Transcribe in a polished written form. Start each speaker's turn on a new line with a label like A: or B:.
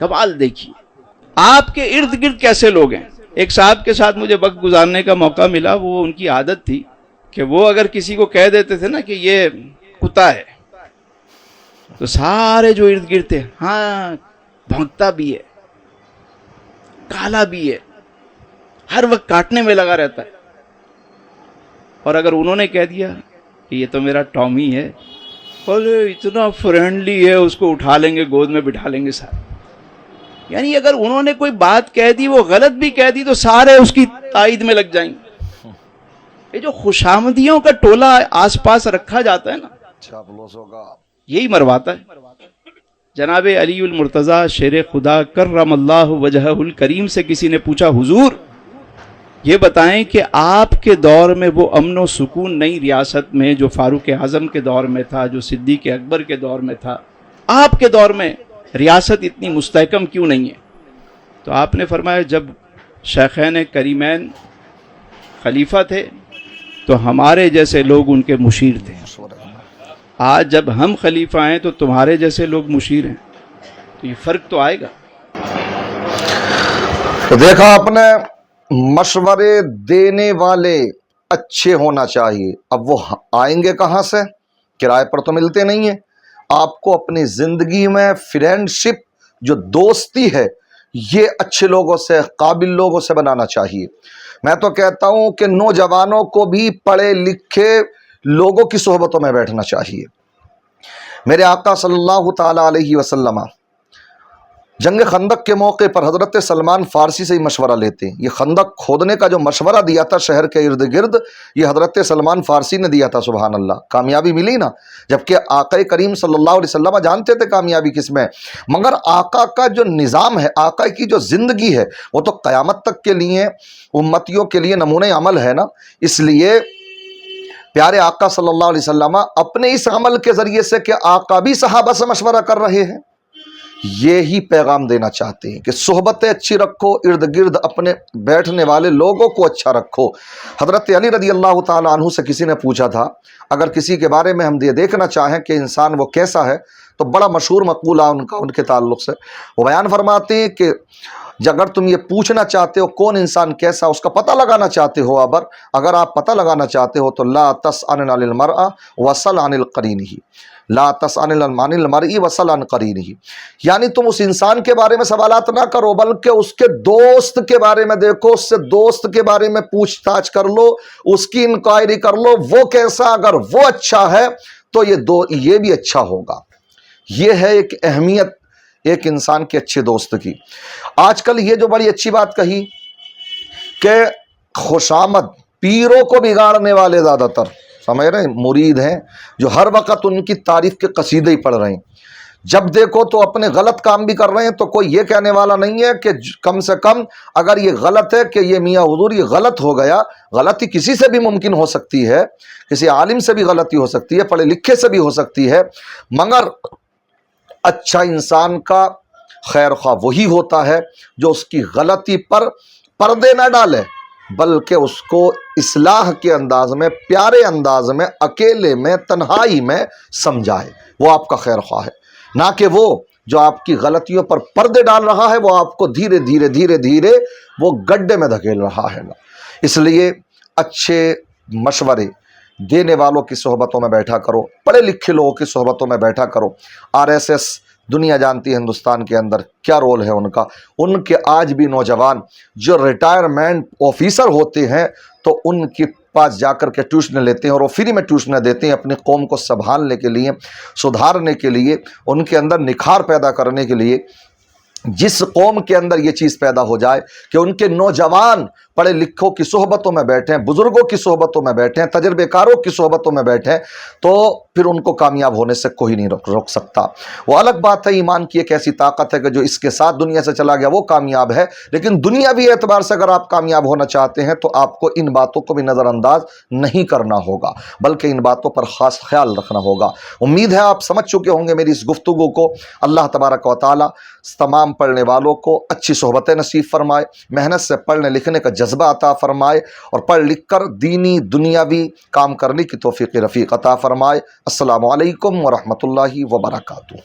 A: کمال دیکھیے آپ کے ارد گرد کیسے لوگ ہیں. ایک صاحب کے ساتھ مجھے وقت گزارنے کا موقع ملا. وہ ان کی عادت تھی کہ وہ اگر کسی کو کہہ دیتے تھے نا کہ یہ کتا ہے تو سارے جو ارد گرد تھے ہاں بھونکتا بھی ہے, کالا بھی ہے, ہر وقت کاٹنے میں لگا رہتا ہے. اور اگر انہوں نے کہہ دیا کہ یہ تو میرا ٹامی ہے, اور اتنا فرینڈلی ہے, اس کو اٹھا لیں گے, گود میں بٹھا لیں گے سارے. یعنی اگر انہوں نے کوئی بات کہہ دی, وہ غلط بھی کہہ دی, تو سارے اس کی تائید میں لگ جائیں گے. یہ جو خوشامدیوں کا ٹولہ آس پاس رکھا جاتا ہے نا, یہی مرواتا ہے. جناب علی المرتضیٰ شیر خدا کرم اللہ وجہہ الکریم سے کسی نے پوچھا, حضور یہ بتائیں کہ آپ کے دور میں وہ امن و سکون نئی ریاست میں جو فاروق اعظم کے دور میں تھا, جو صدیق اکبر کے دور میں تھا, آپ کے دور میں ریاست اتنی مستحکم کیوں نہیں ہے؟ تو آپ نے فرمایا جب شیخین کریمین خلیفہ تھے تو ہمارے جیسے لوگ ان کے مشیر تھے. آج جب ہم خلیفہ ہیں تو تمہارے جیسے لوگ مشیر ہیں, تو یہ فرق تو آئے گا.
B: تو دیکھا آپ نے, مشورے دینے والے اچھے ہونا چاہیے. اب وہ آئیں گے کہاں سے؟ کرائے پر تو ملتے نہیں ہیں. آپ کو اپنی زندگی میں فرینڈ شپ, جو دوستی ہے, یہ اچھے لوگوں سے, قابل لوگوں سے بنانا چاہیے. میں تو کہتا ہوں کہ نوجوانوں کو بھی پڑھے لکھے لوگوں کی صحبتوں میں بیٹھنا چاہیے. میرے آقا صلی اللہ تعالی علیہ وسلم جنگ خندق کے موقع پر حضرت سلمان فارسی سے ہی مشورہ لیتے ہیں. یہ خندق کھودنے کا جو مشورہ دیا تھا شہر کے ارد گرد, یہ حضرت سلمان فارسی نے دیا تھا. سبحان اللہ, کامیابی ملی نا. جبکہ آقا کریم صلی اللہ علیہ وسلم جانتے تھے کامیابی کس میں, مگر آقا کا جو نظام ہے, آقا کی جو زندگی ہے, وہ تو قیامت تک کے لیے امتیوں کے لیے نمونہ عمل ہے نا. اس لیے پیارے آقا صلی اللہ علیہ وسلم اپنے اس عمل کے ذریعے سے کہ آقا بھی صحابہ سے مشورہ کر رہے ہیں, یہی پیغام دینا چاہتے ہیں کہ صحبتیں اچھی رکھو, ارد گرد اپنے بیٹھنے والے لوگوں کو اچھا رکھو. حضرت علی رضی اللہ تعالی عنہ سے کسی نے پوچھا تھا, اگر کسی کے بارے میں ہم یہ دیکھنا چاہیں کہ انسان وہ کیسا ہے, تو بڑا مشہور مقولہ ان کے تعلق سے وہ بیان فرماتے ہیں کہ اگر تم یہ پوچھنا چاہتے ہو کون انسان کیسا, اس کا پتہ لگانا چاہتے ہو, اگر آپ پتہ لگانا چاہتے ہو تو لا تسأل عن المرء وسل عن القرینہ, لا تسأل عن المرء وسل عن قرینہ. یعنی تم اس انسان کے بارے میں سوالات نہ کرو, بلکہ اس کے دوست کے بارے میں دیکھو, اس سے دوست کے بارے میں پوچھ تاچھ کر لو, اس کی انکوائری کر لو, وہ کیسا, اگر وہ اچھا ہے تو یہ بھی اچھا ہوگا. یہ ہے ایک اہمیت ایک انسان کے اچھے دوست کی. آج کل یہ جو بڑی اچھی بات کہی کہ خوشامد پیروں کو بگاڑنے والے زیادہ تر سمجھ رہے ہیں مرید ہیں, جو ہر وقت ان کی تعریف کے قصیدے ہی پڑھ رہے ہیں. جب دیکھو تو اپنے غلط کام بھی کر رہے ہیں, تو کوئی یہ کہنے والا نہیں ہے کہ کم سے کم اگر یہ غلط ہے کہ یہ میاں حضور یہ غلط ہو گیا. غلطی کسی سے بھی ممکن ہو سکتی ہے, کسی عالم سے بھی غلطی ہو سکتی ہے, پڑھے لکھے سے بھی ہو سکتی ہے, مگر اچھا انسان کا خیر خواہ وہی ہوتا ہے جو اس کی غلطی پر پردے نہ ڈالے, بلکہ اس کو اصلاح کے انداز میں, پیارے انداز میں, اکیلے میں, تنہائی میں سمجھائے. وہ آپ کا خیر خواہ ہے, نہ کہ وہ جو آپ کی غلطیوں پر پردے ڈال رہا ہے, وہ آپ کو دھیرے دھیرے دھیرے دھیرے وہ گڈھے میں دھکیل رہا ہے. اس لیے اچھے مشورے دینے والوں کی صحبتوں میں بیٹھا کرو, پڑھے لکھے لوگوں کی صحبتوں میں بیٹھا کرو. RSS دنیا جانتی ہے ہندوستان کے اندر کیا رول ہے ان کا. ان کے آج بھی نوجوان جو ریٹائرمنٹ آفیسر ہوتے ہیں تو ان کے پاس جا کر کے ٹیوشن لیتے ہیں, اور وہ فری میں ٹیوشنیں دیتے ہیں اپنی قوم کو سنبھالنے کے لیے, سدھارنے کے لیے, ان کے اندر نکھار پیدا کرنے کے لیے. جس قوم کے اندر یہ چیز پیدا ہو جائے کہ ان کے نوجوان پڑھے لکھوں کی صحبتوں میں بیٹھیں, بزرگوں کی صحبتوں میں بیٹھیں, تجربے کاروں کی صحبتوں میں بیٹھیں, تو پھر ان کو کامیاب ہونے سے کوئی نہیں روک سکتا. وہ الگ بات ہے ایمان کی ایک ایسی طاقت ہے کہ جو اس کے ساتھ دنیا سے چلا گیا وہ کامیاب ہے, لیکن دنیاوی اعتبار سے اگر آپ کامیاب ہونا چاہتے ہیں تو آپ کو ان باتوں کو بھی نظر انداز نہیں کرنا ہوگا, بلکہ ان باتوں پر خاص خیال رکھنا ہوگا. امید ہے آپ سمجھ چکے ہوں گے میری اس گفتگو کو. اللہ تبارک و تعالی تمام پڑھنے والوں کو اچھی صحبتیں نصیب فرمائے, محنت سے پڑھنے لکھنے کا جذبہ عطا فرمائے, اور پڑھ لکھ کر دینی دنیاوی کام کرنے کی توفیق رفیق عطا فرمائے. السلام علیکم ورحمۃ اللہ وبرکاتہ.